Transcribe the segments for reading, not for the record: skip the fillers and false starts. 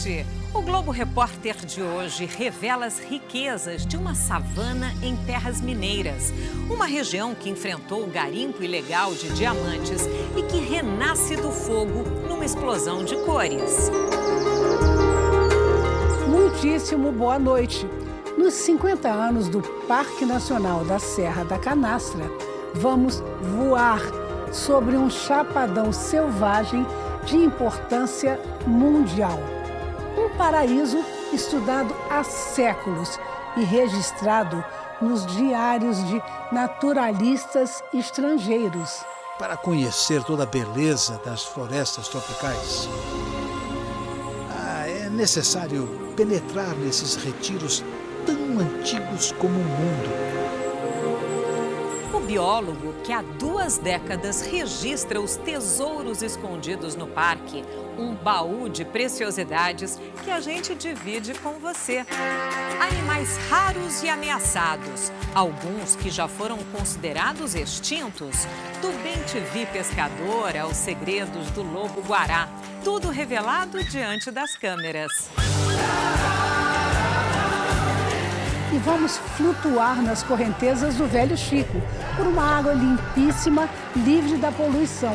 noite! O Globo Repórter de hoje revela as riquezas de uma savana em terras mineiras. Uma região que enfrentou o garimpo ilegal de diamantes e que renasce do fogo numa explosão de cores. Muitíssimo boa noite! Nos 50 anos do Parque Nacional da Serra da Canastra, vamos voar sobre um chapadão selvagem de importância mundial. Um paraíso estudado há séculos e registrado nos diários de naturalistas estrangeiros. Para conhecer toda a beleza das florestas tropicais, é necessário penetrar nesses retiros tão antigos como o mundo. O biólogo que há 2 décadas registra os tesouros escondidos no parque, um baú de preciosidades que a gente divide com você. Animais raros e ameaçados, alguns que já foram considerados extintos, do bem-te-vi pescador aos segredos do lobo-guará, tudo revelado diante das câmeras. E vamos flutuar nas correntezas do Velho Chico, por uma água limpíssima, livre da poluição.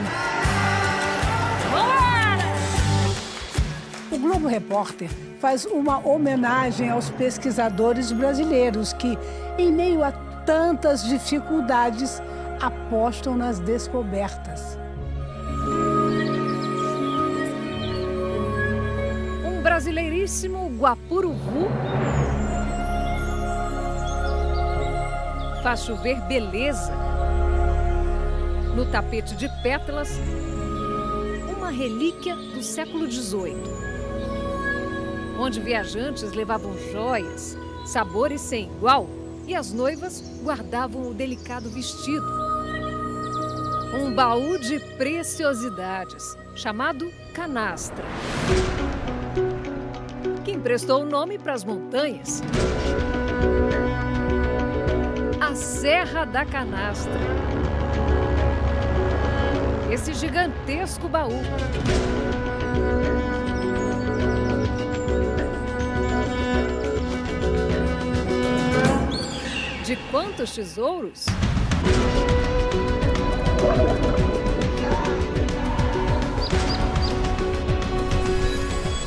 O Globo Repórter faz uma homenagem aos pesquisadores brasileiros que, em meio a tantas dificuldades, apostam nas descobertas. Um brasileiríssimo guapuruvu faz chover beleza. No tapete de pétalas, uma relíquia do século XVIII, onde viajantes levavam joias, sabores sem igual, e as noivas guardavam o delicado vestido. Um baú de preciosidades, chamado canastra, que emprestou o nome para as montanhas. A Serra da Canastra. Esse gigantesco baú. De quantos tesouros?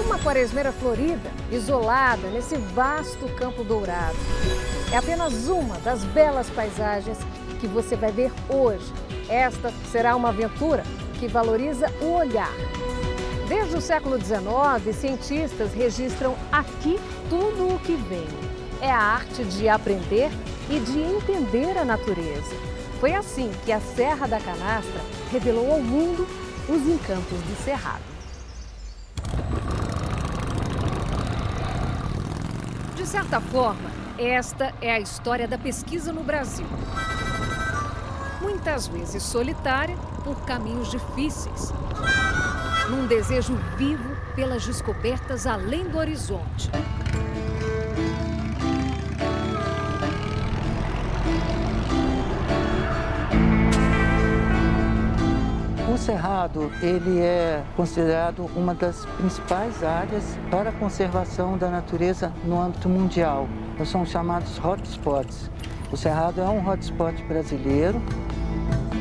Uma quaresmeira florida, isolada nesse vasto campo dourado. É apenas uma das belas paisagens que você vai ver hoje. Esta será uma aventura que valoriza o olhar. Desde o século XIX, cientistas registram aqui tudo o que vem. É a arte de aprender e de entender a natureza. Foi assim que a Serra da Canastra revelou ao mundo os encantos do Cerrado. De certa forma, esta é a história da pesquisa no Brasil. Muitas vezes solitária, por caminhos difíceis. Num desejo vivo pelas descobertas além do horizonte. O Cerrado, ele é considerado uma das principais áreas para a conservação da natureza no âmbito mundial. São chamados hotspots. O Cerrado é um hotspot brasileiro.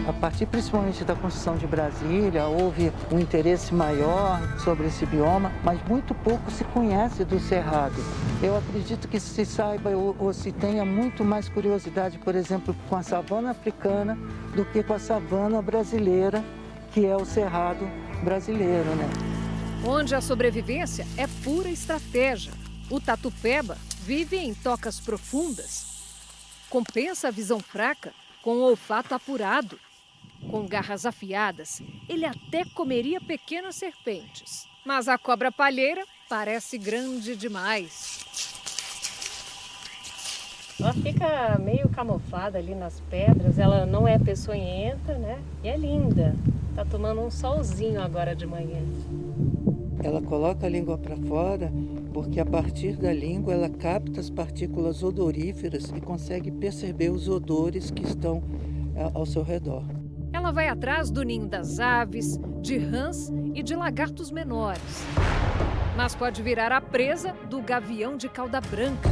A partir principalmente da construção de Brasília, houve um interesse maior sobre esse bioma, mas muito pouco se conhece do Cerrado. Eu acredito que se saiba ou se tenha muito mais curiosidade, por exemplo, com a savana africana do que com a savana brasileira, que é o Cerrado brasileiro, né? Onde a sobrevivência é pura estratégia. O tatu-peba vive em tocas profundas. Compensa a visão fraca com o olfato apurado. Com garras afiadas, ele até comeria pequenas serpentes. Mas a cobra palheira parece grande demais. Ela fica meio camuflada ali nas pedras, ela não é peçonhenta, né? E é linda. Tá tomando um solzinho agora de manhã. Ela coloca a língua para fora porque a partir da língua ela capta as partículas odoríferas e consegue perceber os odores que estão ao seu redor. Ela vai atrás do ninho das aves, de rãs e de lagartos menores. mas pode virar a presa do gavião de cauda branca.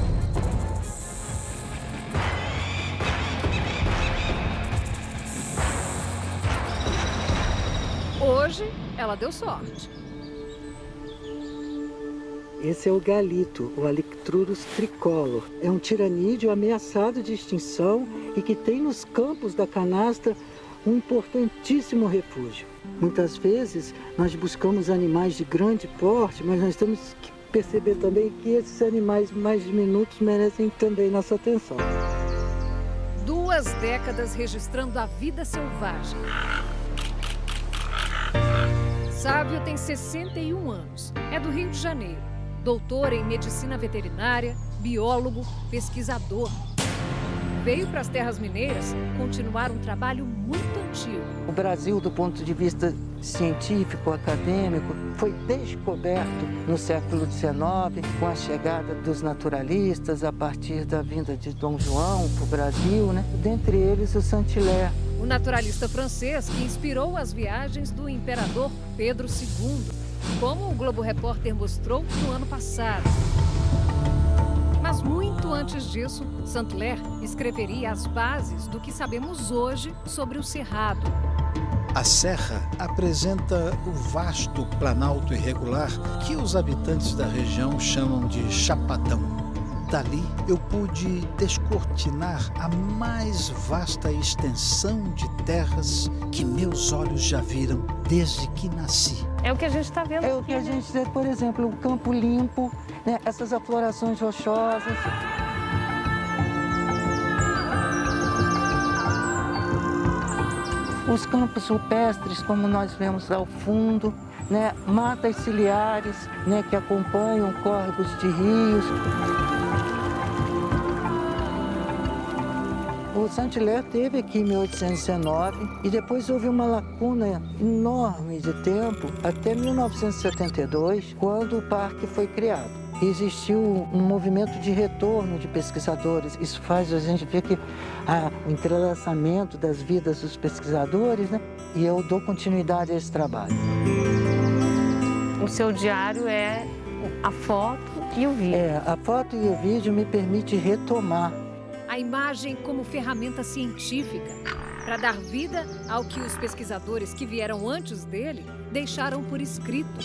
Hoje, ela deu sorte. Esse é o galito, o Alictrurus tricolor. É um tiranídeo ameaçado de extinção e que tem nos campos da canastra um importantíssimo refúgio. Muitas vezes nós buscamos animais de grande porte, mas nós temos que perceber também que esses animais mais diminutos merecem também nossa atenção. 2 décadas registrando a vida selvagem. Sávio tem 61 anos, é do Rio de Janeiro, doutor em medicina veterinária, biólogo, pesquisador. Veio para as terras mineiras continuar um trabalho muito antigo. O Brasil, do ponto de vista científico, acadêmico, foi descoberto no século XIX, com a chegada dos naturalistas, a partir da vinda de Dom João para o Brasil, né? Dentre eles o Saint-Hilaire. O naturalista francês que inspirou as viagens do imperador Pedro II, como o Globo Repórter mostrou no ano passado. Mas muito antes disso, Saint-Hilaire escreveria as bases do que sabemos hoje sobre o Cerrado. A serra apresenta o vasto planalto irregular que os habitantes da região chamam de Chapadão. Dali eu pude descortinar a mais vasta extensão de terras que meus olhos já viram desde que nasci. É o que a gente está vendo É aqui, o que a né? gente vê, por exemplo, o campo limpo, né? Essas aflorações rochosas. Os campos rupestres, como nós vemos ao fundo, né? Matas ciliares, né? Que acompanham córregos de rios. O Saint-Hilaire esteve aqui em 1819 e depois houve uma lacuna enorme de tempo até 1972, quando o parque foi criado. Existiu um movimento de retorno de pesquisadores. Isso faz a gente ver que o entrelaçamento das vidas dos pesquisadores, né? E eu dou continuidade a esse trabalho. O seu diário é a foto e o vídeo. A foto e o vídeo me permitem retomar. A imagem como ferramenta científica para dar vida ao que os pesquisadores que vieram antes dele deixaram por escrito.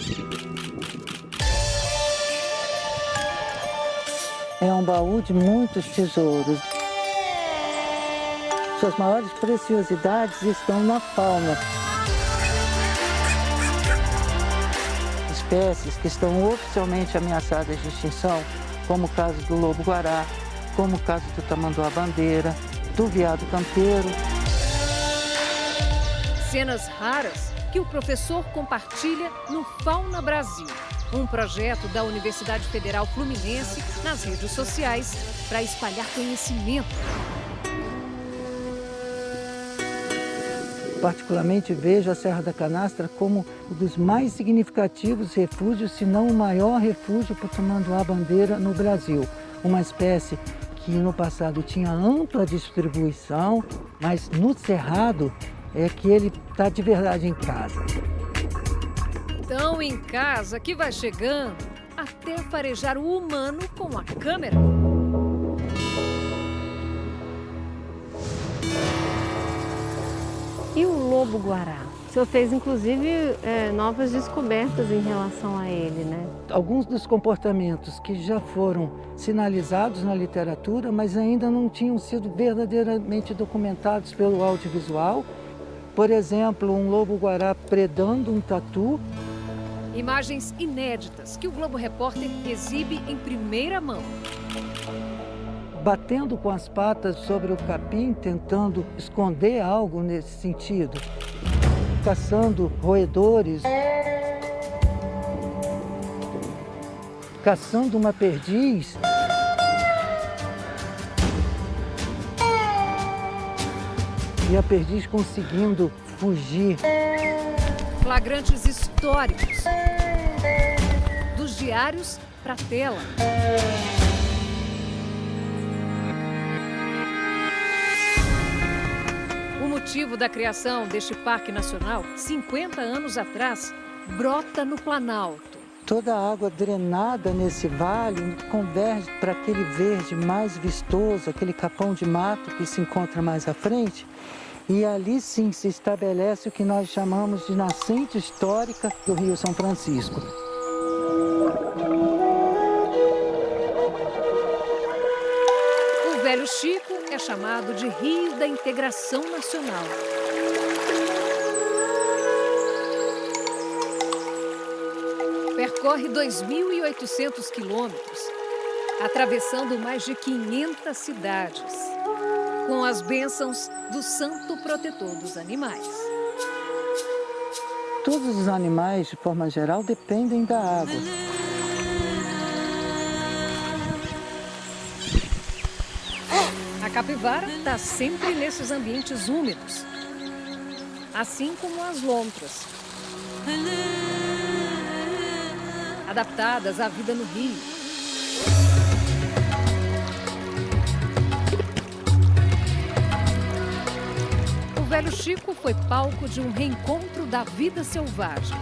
É um baú de muitos tesouros. Suas maiores preciosidades estão na fauna. Espécies que estão oficialmente ameaçadas de extinção, como o caso do lobo-guará, como o caso do tamanduá-bandeira, do veado campeiro. Cenas raras que o professor compartilha no Fauna Brasil, um projeto da Universidade Federal Fluminense nas redes sociais para espalhar conhecimento. Particularmente vejo a Serra da Canastra como um dos mais significativos refúgios, se não o maior refúgio para o tamanduá-bandeira no Brasil. Uma espécie que no passado tinha ampla distribuição, mas no Cerrado é que ele está de verdade em casa. Tão em casa que vai chegando até farejar o humano com a câmera. E o lobo-guará? O senhor fez, inclusive, novas descobertas em relação a ele, né? Alguns dos comportamentos que já foram sinalizados na literatura, mas ainda não tinham sido verdadeiramente documentados pelo audiovisual. Por exemplo, um lobo-guará predando um tatu. Imagens inéditas que o Globo Repórter exibe em primeira mão. Batendo com as patas sobre o capim, tentando esconder algo nesse sentido. Caçando roedores. Caçando uma perdiz. E a perdiz conseguindo fugir. Flagrantes históricos. Dos diários para a tela. O motivo da criação deste Parque Nacional, 50 anos atrás, brota no Planalto. Toda a água drenada nesse vale converge para aquele verde mais vistoso, aquele capão de mato que se encontra mais à frente. E ali sim se estabelece o que nós chamamos de nascente histórica do Rio São Francisco. O Velho Chico é chamado de Rio da Integração Nacional. Percorre 2.800 quilômetros, atravessando mais de 500 cidades, com as bênçãos do Santo Protetor dos Animais. Todos os animais, de forma geral, dependem da água. A capivara está sempre nesses ambientes úmidos, assim como as lontras, adaptadas à vida no rio. O Velho Chico foi palco de um reencontro da vida selvagem.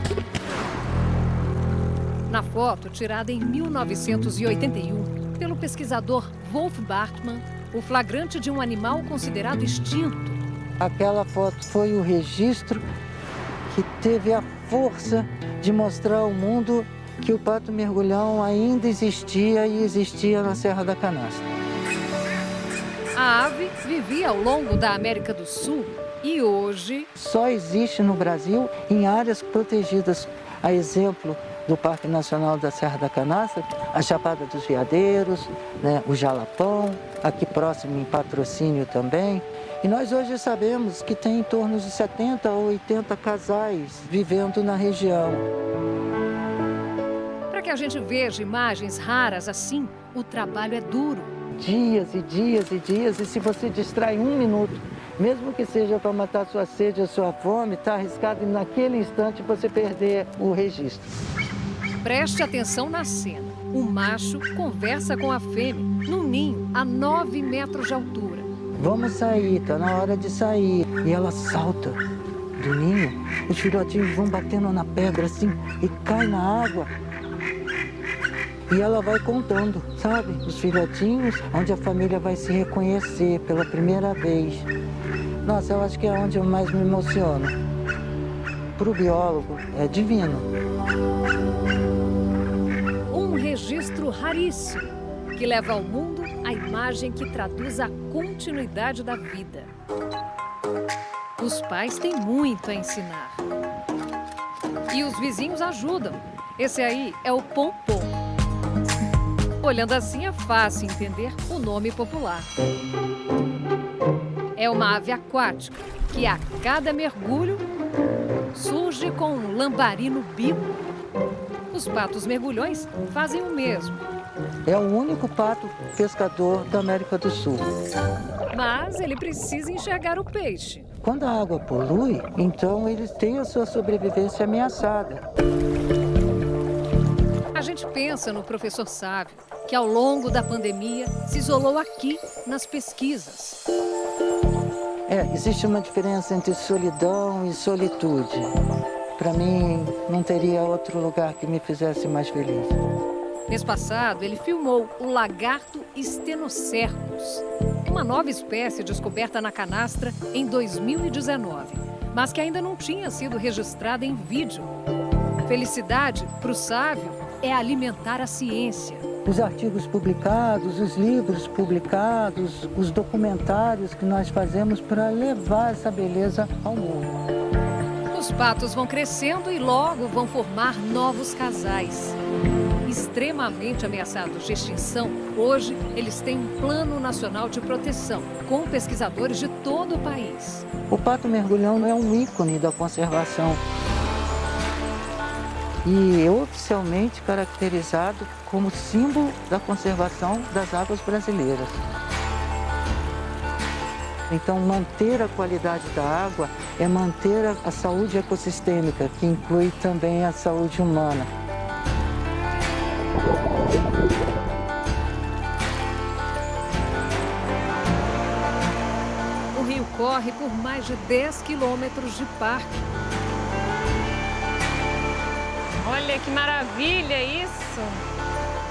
Na foto, tirada em 1981 pelo pesquisador Wolf Bartmann, o flagrante de um animal considerado extinto. Aquela foto foi o registro que teve a força de mostrar ao mundo que o pato mergulhão ainda existia e existia na Serra da Canastra. A ave vivia ao longo da América do Sul e hoje só existe no Brasil em áreas protegidas, a exemplo do Parque Nacional da Serra da Canastra, a Chapada dos Veadeiros, né, o Jalapão, aqui próximo em Patrocínio também. E nós hoje sabemos que tem em torno de 70 ou 80 casais vivendo na região. Para que a gente veja imagens raras assim, o trabalho é duro. Dias e dias e dias, e se você distrai um minuto, mesmo que seja para matar sua sede ou sua fome, está arriscado naquele instante você perder o registro. Preste atenção na cena. O macho conversa com a fêmea num ninho a 9 metros de altura. Vamos sair, tá na hora de sair. E ela salta do ninho, os filhotinhos vão batendo na pedra assim e cai na água. E ela vai contando, sabe? Os filhotinhos, onde a família vai se reconhecer pela primeira vez. Nossa, eu acho que é onde eu mais me emociono. Para o biólogo, é divino. Um registro raríssimo que leva ao mundo a imagem que traduz a continuidade da vida. Os pais têm muito a ensinar. E os vizinhos ajudam. Esse aí é o pompom. Olhando assim é fácil entender o nome popular. É uma ave aquática que a cada mergulho surge com um lambari no bico. Os patos mergulhões fazem o mesmo. É o único pato pescador da América do Sul. Mas ele precisa enxergar o peixe. Quando a água polui, então eles têm a sua sobrevivência ameaçada. A gente pensa no professor Sávio, que ao longo da pandemia se isolou aqui nas pesquisas. Existe uma diferença entre solidão e solitude. Para mim, não teria outro lugar que me fizesse mais feliz. Mês passado, ele filmou o lagarto Stenocercus, uma nova espécie descoberta na canastra em 2019, mas que ainda não tinha sido registrada em vídeo. Felicidade, para o Sávio, é alimentar a ciência. Os artigos publicados, os livros publicados, os documentários que nós fazemos para levar essa beleza ao mundo. Os patos vão crescendo e logo vão formar novos casais. Extremamente ameaçados de extinção, hoje eles têm um plano nacional de proteção, com pesquisadores de todo o país. O pato mergulhão é um ícone da conservação. E é oficialmente caracterizado como símbolo da conservação das águas brasileiras. Então, manter a qualidade da água é manter a saúde ecossistêmica, que inclui também a saúde humana. O rio corre por mais de 10 quilômetros de parque. Olha que maravilha isso!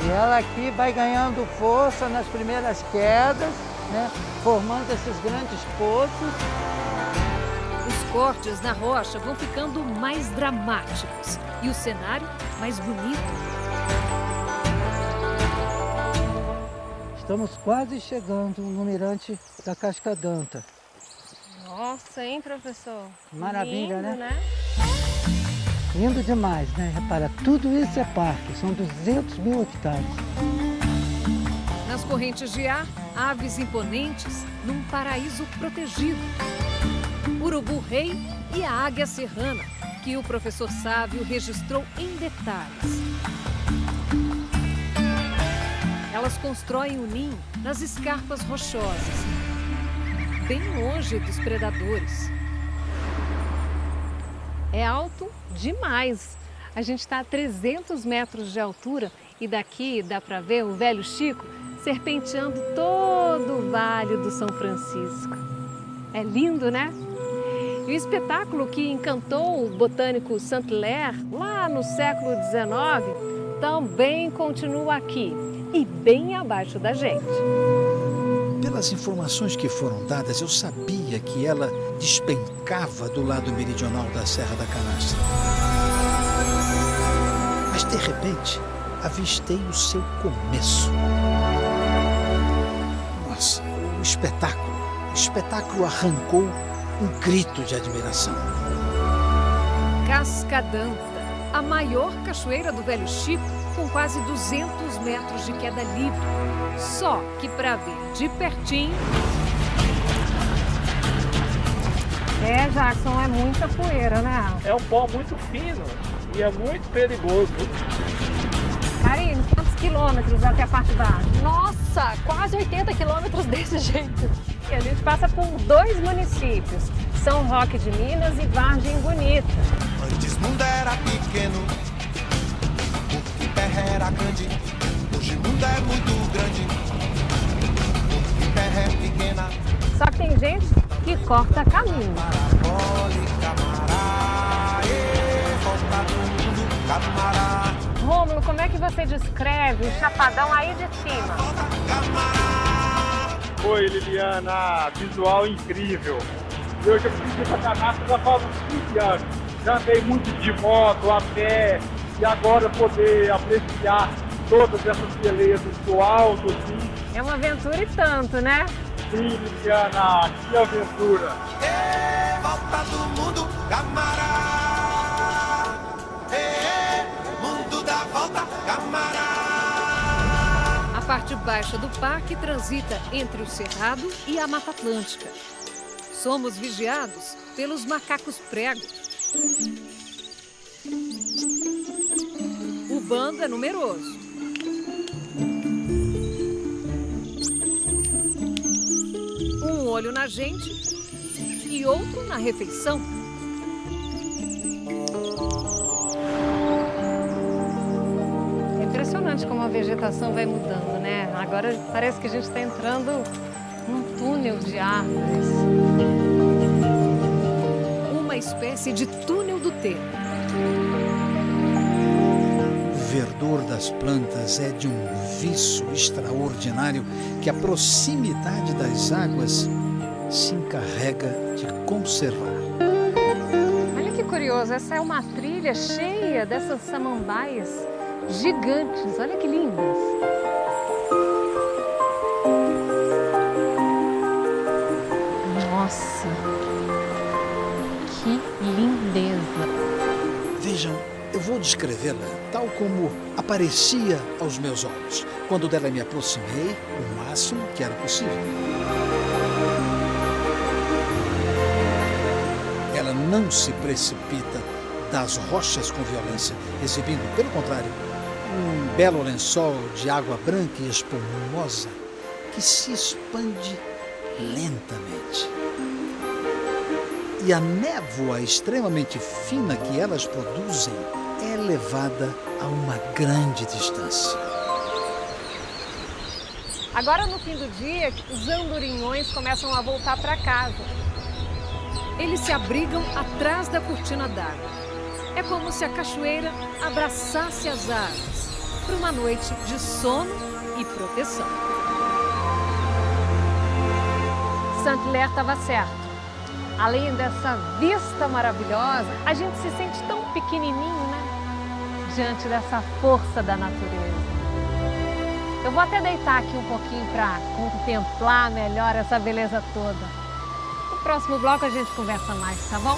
E ela aqui vai ganhando força nas primeiras quedas, né? Formando esses grandes poços. Os cortes na rocha vão ficando mais dramáticos e o cenário mais bonito. Estamos quase chegando no mirante da Cascadanta. Nossa, hein, professor? Maravilha, Lindo, né? Lindo demais, né? Repara, tudo isso é parque, são 200 mil hectares. Nas correntes de ar, aves imponentes num paraíso protegido. Urubu-rei e a águia serrana, que o professor Sávio registrou em detalhes. Elas constroem o ninho nas escarpas rochosas, bem longe dos predadores. É alto demais. A gente está a 300 metros de altura e daqui dá para ver o Velho Chico serpenteando todo o Vale do São Francisco. É lindo, né? E o espetáculo que encantou o botânico Saint-Hilaire lá no século XIX também continua aqui e bem abaixo da gente. Pelas informações que foram dadas, eu sabia que ela despencava do lado meridional da Serra da Canastra. Mas, de repente, avistei o seu começo. Nossa, o espetáculo arrancou um grito de admiração. Cascadanta, a maior cachoeira do Velho Chico, com quase 200 metros de queda livre. Só que para ver de pertinho... É, Jackson, é muita poeira, né? É um pó muito fino e é muito perigoso. Karine, quantos quilômetros até a parte baixa? Nossa, quase 80 quilômetros desse jeito. E a gente passa por 2 municípios, São Roque de Minas e Vargem Bonita. Antes o mundo era pequeno, o terra era grande. Hoje o mundo é muito grande, o terra é pequena. Só que tem gente que corta caminho. Rômulo, como é que você descreve o chapadão aí de cima? Oi, Liliana, visual incrível. Eu já fiz essa canastra já faz uns 15 anos. Já andei muito de moto, a pé, e agora poder apreciar todas essas belezas do alto, assim. É uma aventura e tanto, né? Sim, Liliana, que aventura. Volta do mundo, camará. Mundo da volta, camará. A parte baixa do parque transita entre o Cerrado e a Mata Atlântica. Somos vigiados pelos macacos prego. O bando é numeroso. Um olho na gente e outro na refeição. É impressionante como a vegetação vai mudando, né? Agora parece que a gente está entrando num túnel de árvores. Uma espécie de túnel do tempo. O verdor das plantas é de um viço extraordinário que a proximidade das águas se encarrega de conservar. Olha que curioso, essa é uma trilha cheia dessas samambaias gigantes. Olha que lindas. Nossa, que lindeza. Vejam, eu vou descrevê-la tal como aparecia aos meus olhos, quando dela me aproximei o máximo que era possível. Ela não se precipita das rochas com violência, exibindo, pelo contrário, um belo lençol de água branca e espumosa que se expande lentamente. E a névoa extremamente fina que elas produzem é levada a uma grande distância. Agora, no fim do dia, os andorinhões começam a voltar para casa. Eles se abrigam atrás da cortina d'água. É como se a cachoeira abraçasse as aves para uma noite de sono e proteção. Saint-Hilaire estava certo. Além dessa vista maravilhosa, a gente se sente tão pequenininho, né? Diante dessa força da natureza. Eu vou até deitar aqui um pouquinho para contemplar melhor essa beleza toda. No próximo bloco a gente conversa mais, tá bom?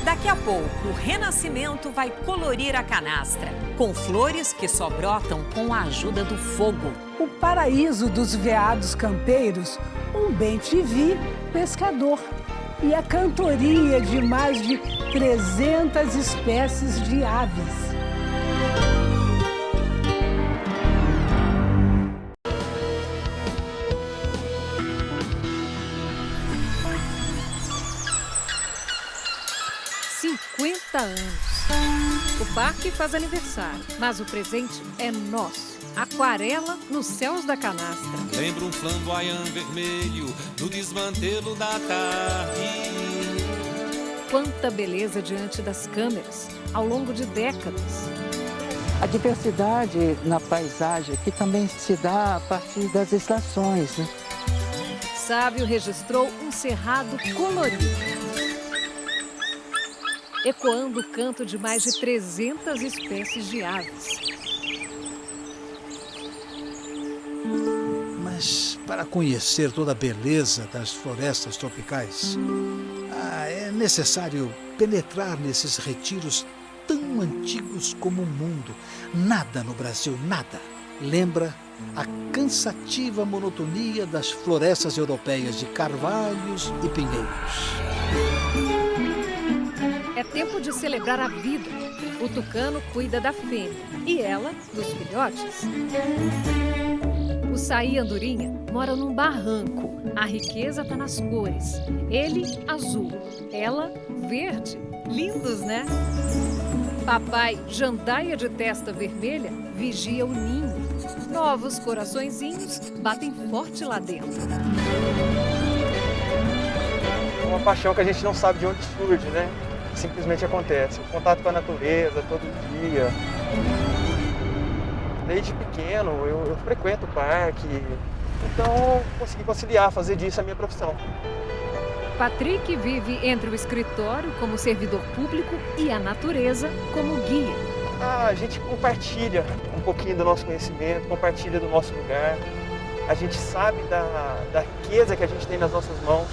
Daqui a pouco, o Renascimento vai colorir a canastra, com flores que só brotam com a ajuda do fogo. O paraíso dos veados campeiros, um bem-te-vi pescador. E a cantoria de mais de 300 espécies de aves. O parque faz aniversário, mas o presente é nosso. Aquarela nos céus da canastra. Lembra um flamboyant vermelho no desmantelo da tarde. Quanta beleza diante das câmeras, ao longo de décadas. A diversidade na paisagem que também se dá a partir das estações, né? Sávio registrou um cerrado colorido, ecoando o canto de mais de 300 espécies de aves. Mas para conhecer toda a beleza das florestas tropicais, é necessário penetrar nesses retiros tão antigos como o mundo. Nada no Brasil, nada, lembra a cansativa monotonia das florestas europeias de carvalhos e pinheiros. É tempo de celebrar a vida. O tucano cuida da fêmea e ela dos filhotes. O saí andorinha mora num barranco. A riqueza está nas cores. Ele, azul. Ela, verde. Lindos, né? Papai, jandaia de testa vermelha, vigia o ninho. Novos coraçõezinhos batem forte lá dentro. É uma paixão que a gente não sabe de onde surge, né? Simplesmente acontece. O contato com a natureza todo dia. Desde pequeno eu frequento o parque, então consegui conciliar, fazer disso a minha profissão. Patrick vive entre o escritório como servidor público e a natureza como guia. A gente compartilha um pouquinho do nosso conhecimento, compartilha do nosso lugar. A gente sabe da riqueza que a gente tem nas nossas mãos.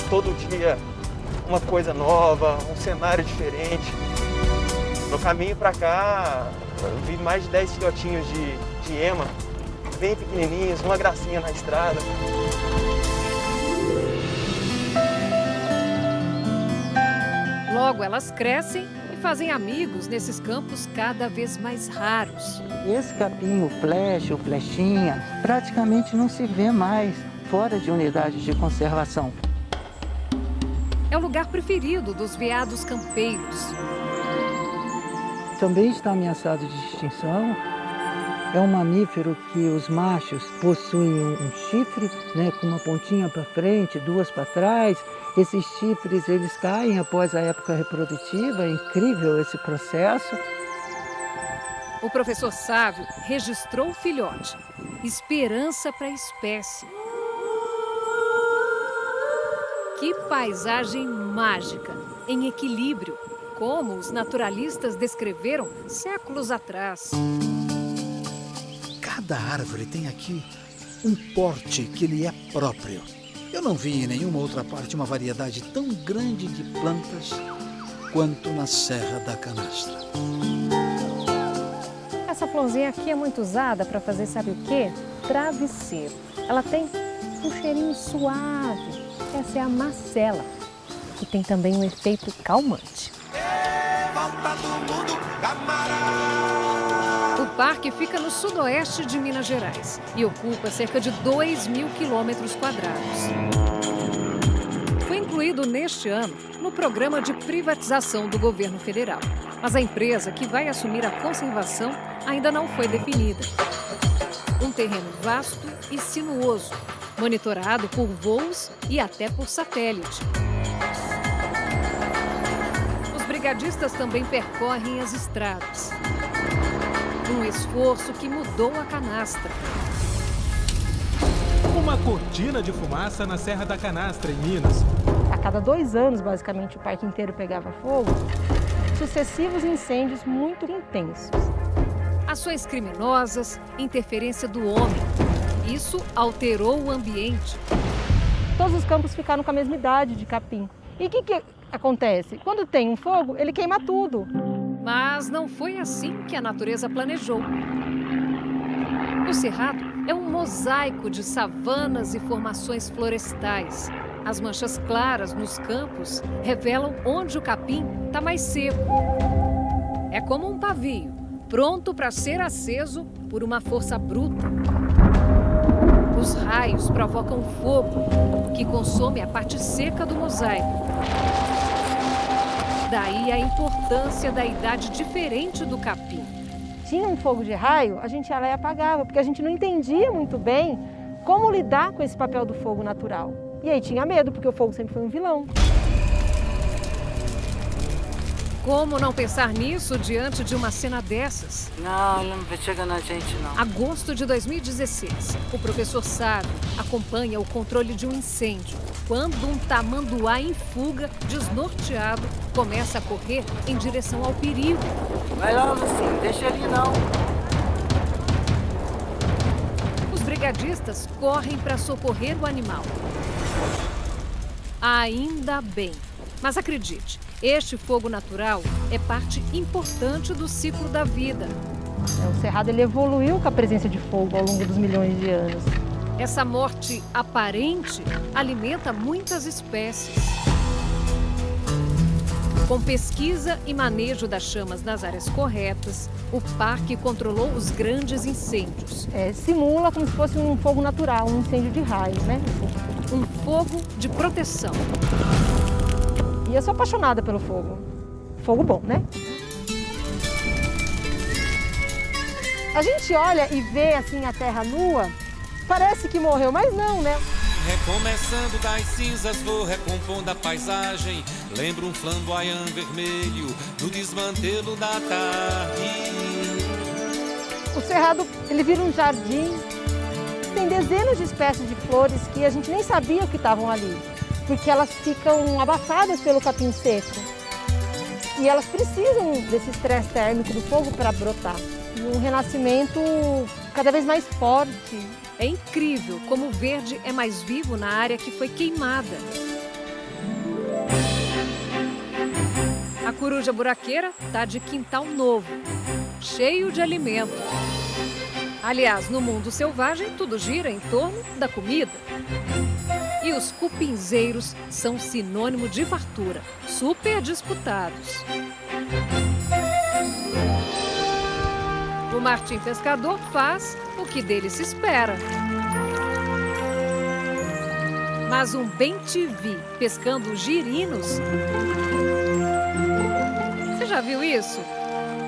Todo dia uma coisa nova, um cenário diferente. No caminho para cá, eu vi mais de 10 filhotinhos de ema, bem pequenininhos, uma gracinha na estrada. Logo elas crescem e fazem amigos nesses campos cada vez mais raros. Esse capim, o flecha, o flechinha, praticamente não se vê mais fora de unidades de conservação. É o lugar preferido dos veados campeiros. Também está ameaçado de extinção. É um mamífero que os machos possuem um chifre, né, com uma pontinha para frente, duas para trás. Esses chifres eles caem após a época reprodutiva. É incrível esse processo. O professor Sávio registrou o filhote. Esperança para a espécie. Que paisagem mágica, em equilíbrio, como os naturalistas descreveram séculos atrás. Cada árvore tem aqui um porte que lhe é próprio. Eu não vi em nenhuma outra parte uma variedade tão grande de plantas quanto na Serra da Canastra. Essa florzinha aqui é muito usada para fazer, sabe o quê? Travesseiro. Ela tem um cheirinho suave. Essa é a macela, que tem também um efeito calmante. O parque fica no sudoeste de Minas Gerais e ocupa cerca de 2.000 quilômetros quadrados. Foi incluído neste ano no programa de privatização do governo federal. Mas a empresa que vai assumir a conservação ainda não foi definida. Um terreno vasto e sinuoso, monitorado por voos e até por satélite. Os brigadistas também percorrem as estradas. Um esforço que mudou a canastra. Uma cortina de fumaça na Serra da Canastra, em Minas. A cada 2 anos, basicamente, o parque inteiro pegava fogo. Sucessivos incêndios muito intensos. Ações criminosas, interferência do homem. Isso alterou o ambiente. Todos os campos ficaram com a mesma idade de capim. E o que acontece? Quando tem um fogo, ele queima tudo. Mas não foi assim que a natureza planejou. O Cerrado é um mosaico de savanas e formações florestais. As manchas claras nos campos revelam onde o capim está mais seco. É como um pavio, pronto para ser aceso por uma força bruta. Os raios provocam fogo, que consome a parte seca do mosaico. Daí a importância da idade diferente do capim. Tinha um fogo de raio, a gente ia lá e apagava, porque a gente não entendia muito bem como lidar com esse papel do fogo natural. E aí tinha medo, porque o fogo sempre foi um vilão. Como não pensar nisso diante de uma cena dessas? Não, ele não chega na gente, não. Agosto de 2016, o professor Sávio acompanha o controle de um incêndio, quando um tamanduá em fuga, desnorteado, começa a correr em direção ao perigo. Vai lá, Lucinho, deixa ele não. Os brigadistas correm para socorrer o animal. Ainda bem. Mas acredite, este fogo natural é parte importante do ciclo da vida. O Cerrado ele evoluiu com a presença de fogo ao longo dos milhões de anos. Essa morte aparente alimenta muitas espécies. Com pesquisa e manejo das chamas nas áreas corretas, o parque controlou os grandes incêndios. Simula como se fosse um fogo natural, um incêndio de raio, né? Um fogo de proteção. E eu sou apaixonada pelo fogo. Fogo bom, né? A gente olha e vê assim a terra nua, parece que morreu, mas não, né? Recomeçando das cinzas, vou recompondo a paisagem. Lembro um flamboyant vermelho no desmantelo da tarde. O Cerrado, ele vira um jardim. Tem dezenas de espécies de flores que a gente nem sabia que estavam ali, porque elas ficam abafadas pelo capim seco. E elas precisam desse estresse térmico do fogo para brotar. E um renascimento cada vez mais forte. É incrível como o verde é mais vivo na área que foi queimada. A coruja buraqueira está de quintal novo, cheio de alimento. Aliás, no mundo selvagem, tudo gira em torno da comida. E os cupinzeiros são sinônimo de fartura, super disputados. O martim pescador faz o que dele se espera. Mas um bem-te-vi pescando girinos? Você já viu isso?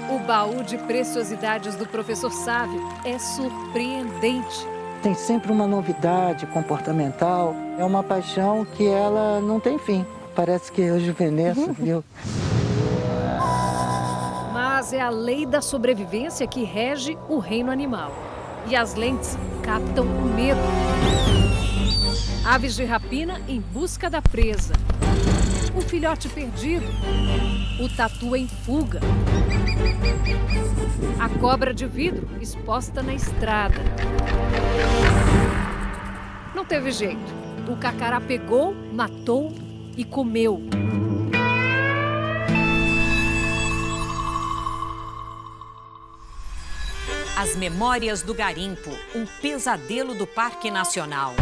O baú de preciosidades do professor Sávio é surpreendente. Tem sempre uma novidade comportamental. É uma paixão que ela não tem fim. Parece que rejuvenesce, viu? Mas é a lei da sobrevivência que rege o reino animal. E as lentes captam o medo. Aves de rapina em busca da presa. O filhote perdido. O tatu em fuga. A cobra de vidro exposta na estrada. Não teve jeito. O cacará pegou, matou e comeu. As Memórias do Garimpo, um pesadelo do Parque Nacional.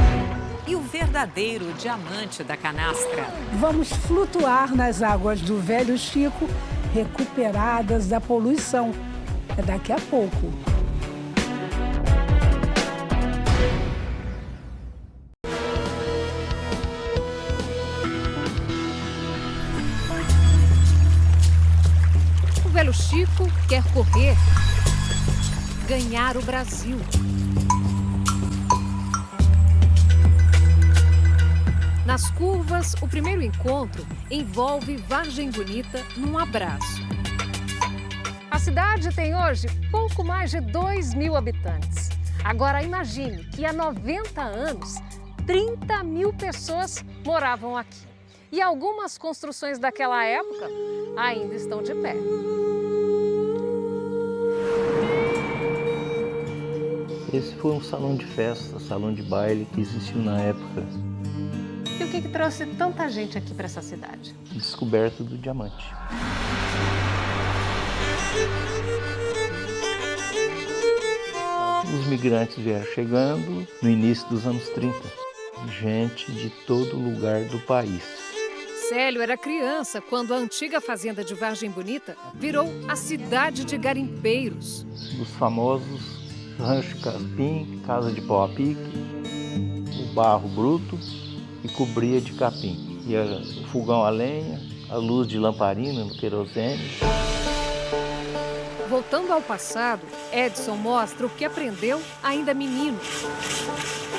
E o verdadeiro diamante da canastra. Vamos flutuar nas águas do Velho Chico, recuperadas da poluição. É daqui a pouco. O Velho Chico quer correr, ganhar o Brasil. Nas curvas, o primeiro encontro envolve Vargem Bonita num abraço. A cidade tem hoje pouco mais de 2.000 habitantes. Agora imagine que há 90 anos, 30.000 pessoas moravam aqui. E algumas construções daquela época ainda estão de pé. Esse foi um salão de festa, salão de baile que existiu na época. E o que trouxe tanta gente aqui para essa cidade? Descoberta do diamante. Os migrantes vieram chegando no início dos anos 30. Gente de todo lugar do país. Célio era criança quando a antiga fazenda de Vargem Bonita virou a cidade de garimpeiros. Os famosos rancho capim, casa de pau a pique, o barro bruto e cobria de capim. E o fogão a lenha, a luz de lamparina no querosene. Voltando ao passado, Edson mostra o que aprendeu ainda menino.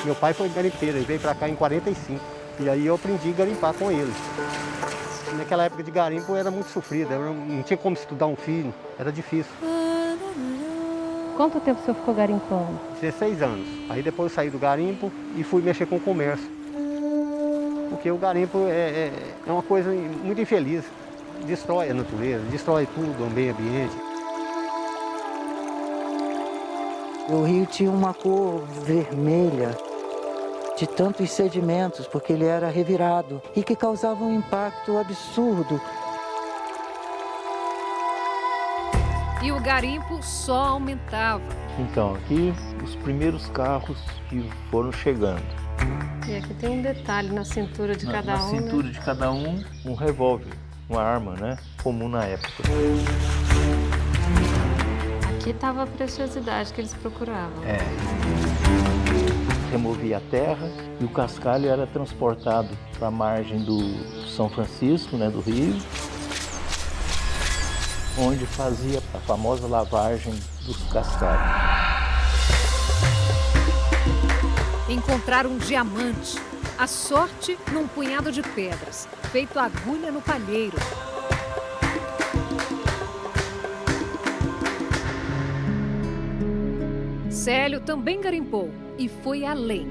Meu pai foi garimpeiro, ele veio para cá em 45. E aí eu aprendi a garimpar com ele. Naquela época de garimpo era muito sofrido, não tinha como estudar um filho, era difícil. Quanto tempo o senhor ficou garimpando? 16 anos. Aí depois eu saí do garimpo e fui mexer com o comércio. Porque o garimpo é uma coisa muito infeliz. Destrói a natureza, destrói tudo, o meio ambiente. O rio tinha uma cor vermelha, de tantos sedimentos, porque ele era revirado e que causava um impacto absurdo. E o garimpo só aumentava. Então, aqui os primeiros carros que foram chegando. E aqui tem um detalhe na cintura de cada um. Na cintura de cada um revólver, uma arma, né? Comum na época. Aqui estava a preciosidade que eles procuravam. Removia a terra e o cascalho era transportado para a margem do São Francisco, né, do rio, onde fazia a famosa lavagem dos cascalhos. Encontrar um diamante, a sorte num punhado de pedras, feito agulha no palheiro. Célio também garimpou e foi além.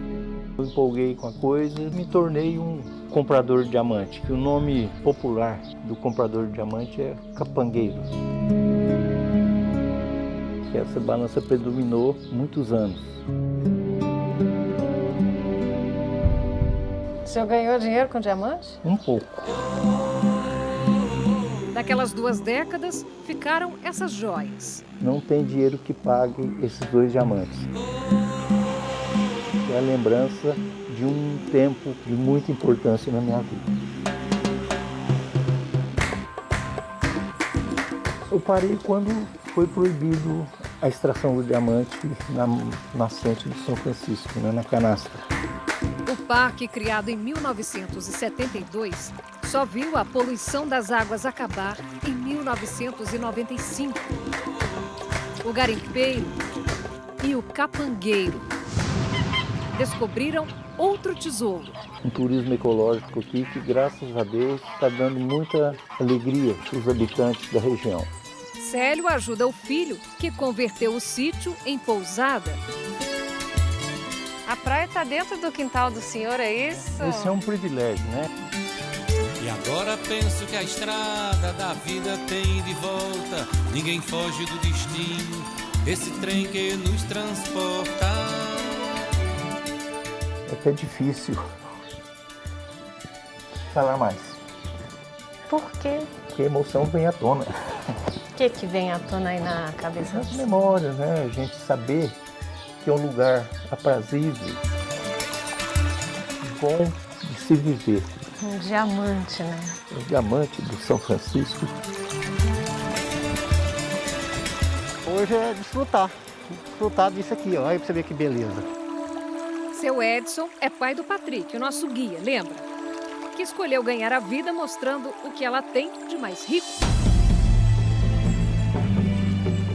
Eu empolguei com a coisa e me tornei um comprador de diamante, que o nome popular do comprador de diamante é capangueiro. Essa balança predominou muitos anos. O senhor ganhou dinheiro com diamante? Um pouco. Daquelas 2 décadas, ficaram essas joias. Não tem dinheiro que pague esses 2 diamantes. É a lembrança de um tempo de muita importância na minha vida. Eu parei quando foi proibido a extração do diamante na nascente do São Francisco, né, na canastra. O parque, criado em 1972, só viu a poluição das águas acabar em 1995. O garimpeiro e o capangueiro descobriram outro tesouro. Um turismo ecológico aqui que, graças a Deus, está dando muita alegria para os habitantes da região. Célio ajuda o filho, que converteu o sítio em pousada. A praia está dentro do quintal do senhor, é isso? Esse é um privilégio, né? E agora penso que a estrada da vida tem de volta. Ninguém foge do destino, esse trem que nos transporta. É até difícil falar mais. Por quê? Porque a emoção vem à tona. O que vem à tona aí na cabeça? As memórias, né? A gente saber que é um lugar aprazível, bom de se viver. Um diamante, né? O diamante do São Francisco. Hoje é desfrutar disso aqui, ó. Aí pra você ver que beleza. Seu Edson é pai do Patrick, o nosso guia, lembra? Que escolheu ganhar a vida mostrando o que ela tem de mais rico.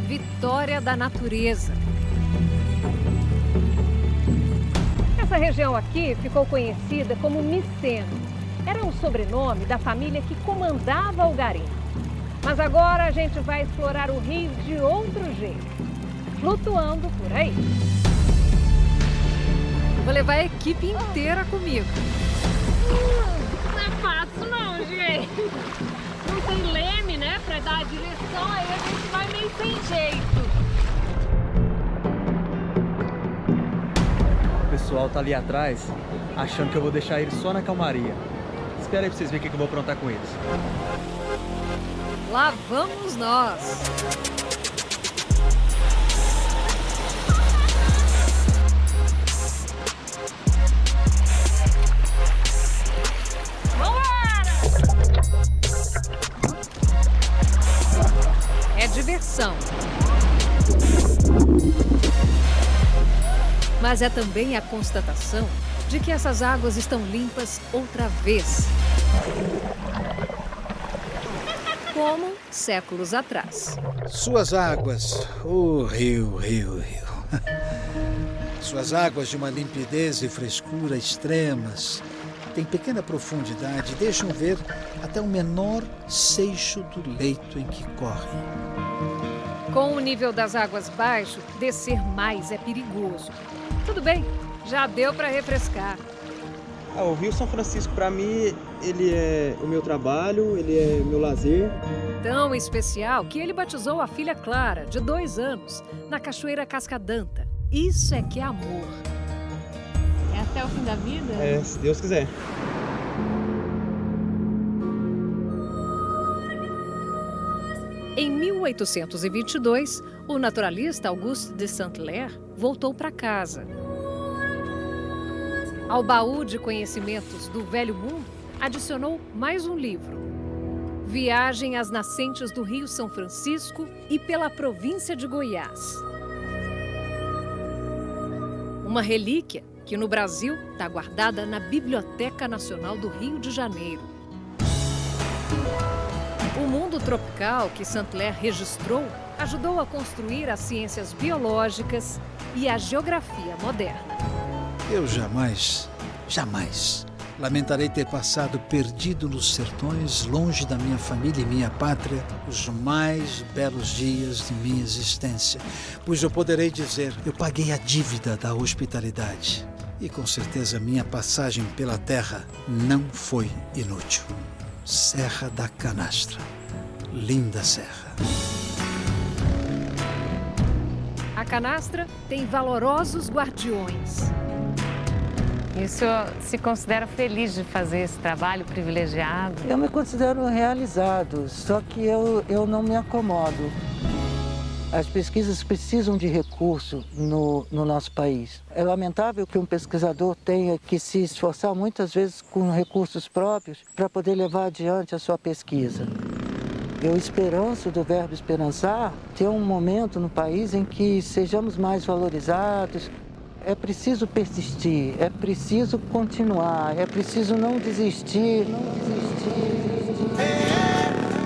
Vitória da natureza. Essa região aqui ficou conhecida como Miceno. Era um sobrenome da família que comandava o garimpo. Mas agora a gente vai explorar o rio de outro jeito, flutuando por aí. Vou levar a equipe inteira comigo. Não é fácil não, gente. Não tem leme, né, pra dar a direção, aí a gente vai meio sem jeito. O pessoal tá ali atrás, achando que eu vou deixar eles só na calmaria. Espera aí pra vocês verem o que eu vou aprontar com eles. Lá vamos nós! É diversão. Mas é também a constatação de que essas águas estão limpas outra vez. Como séculos atrás. Suas águas, rio. Suas águas de uma limpidez e frescura extremas, têm pequena profundidade e deixam ver até o menor seixo do leito em que correm. Com o nível das águas baixo, descer mais é perigoso. Tudo bem, já deu para refrescar. O Rio São Francisco, para mim, ele é o meu trabalho, ele é o meu lazer. Tão especial que ele batizou a filha Clara, de 2 anos, na Cachoeira Cascadanta. Isso é que é amor. É até o fim da vida? É, se Deus quiser. Em 1822, o naturalista Auguste de Saint-Hilaire voltou para casa. Ao baú de conhecimentos do Velho Mundo, adicionou mais um livro. Viagem às nascentes do Rio São Francisco e pela província de Goiás. Uma relíquia que no Brasil está guardada na Biblioteca Nacional do Rio de Janeiro. O mundo tropical que Saint-Hilaire registrou ajudou a construir as ciências biológicas e a geografia moderna. Eu jamais lamentarei ter passado perdido nos sertões, longe da minha família e minha pátria, os mais belos dias de minha existência, pois eu poderei dizer, eu paguei a dívida da hospitalidade e com certeza minha passagem pela terra não foi inútil. Serra da Canastra, linda serra. A Canastra tem valorosos guardiões. E o senhor se considera feliz de fazer esse trabalho privilegiado? Eu me considero realizado, só que eu não me acomodo. As pesquisas precisam de recurso no nosso país. É lamentável que um pesquisador tenha que se esforçar muitas vezes com recursos próprios para poder levar adiante a sua pesquisa. Eu esperanço, do verbo esperançar, ter um momento no país em que sejamos mais valorizados. É preciso persistir, é preciso continuar, é preciso não desistir,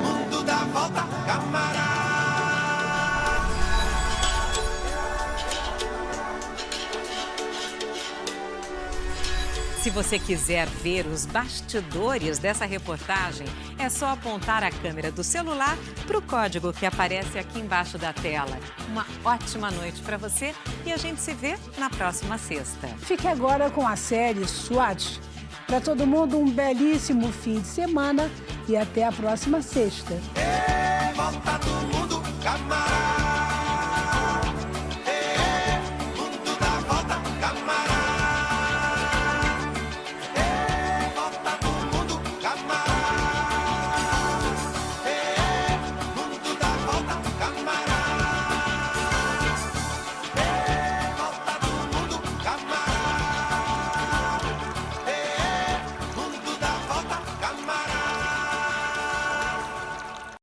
Mundo dá volta, camarada. Se você quiser ver os bastidores dessa reportagem, é só apontar a câmera do celular para o código que aparece aqui embaixo da tela. Uma ótima noite para você e a gente se vê na próxima sexta. Fique agora com a série SWAT. Para todo mundo, um belíssimo fim de semana e até a próxima sexta.